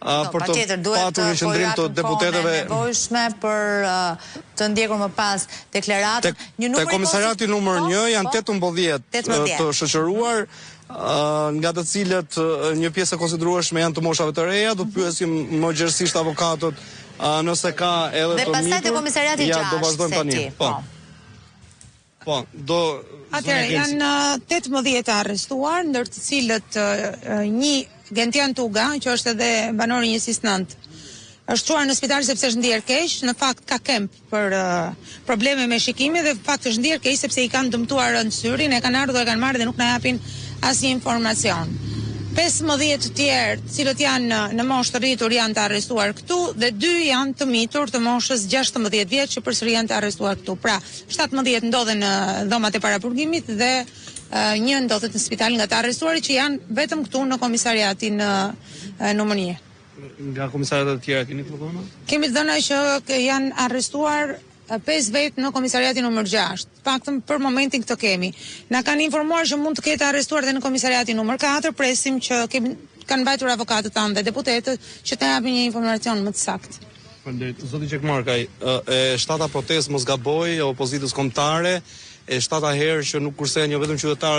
për të patur një qëndrim të deputetëve nevojshme për të ndjekur më pas deklaratën. Te komisariati numër 1 janë 18 të shoqëruar, nga të cilët një pjesë e konsiderueshme janë të moshave të reja. Do të pyesim më gjerësisht avokatët nëse ka edhe të mitur. Dhe pastaj te komisariati 6. Do vazhdojmë tani. Po, atëherë janë 18 arrestuar, ndër të cilët një Gentian Tuga, që është edhe banori njësisë 9, është çuar në spital sepse është ndier keq, në fakt ka kemp për probleme me shikimin dhe fakt është ndier keq sepse i kanë dëmtuar rënd syrin, e kanë ardhur e kanë marrë dhe nuk na japin asnjë informacion. 15 të tjerë, të cilët janë në moshë të rritur, janë të arrestuar këtu dhe 2 janë të mitur të moshës 16 vjeç që përsëri janë të arrestuar këtu. Pra, 17 ndodhen në dhomat e parapurgimit dhe një ndodhet në spital nga të arrestuarit që janë vetëm këtu në komisariatin numër 1. Nga komisariatet e tjera keni të dhëna? Kemi të dhëna që janë arrestuar 5 vetë në komisariatin numër 6. Paktën për momentin këtë kemi. Na kanë informuar që mund të ketë arrestuar dhe në komisariatin numër 4, presim që kanë mbajtur avokatët tanë dhe deputetët që të japin një informacion më të saktë. Faleminderit. Zoti Qekmarkaj, e shtata protestë mos gaboj, e opozitës kombëtare, e shtata herë që nuk kursehen jo vetëm qytetarët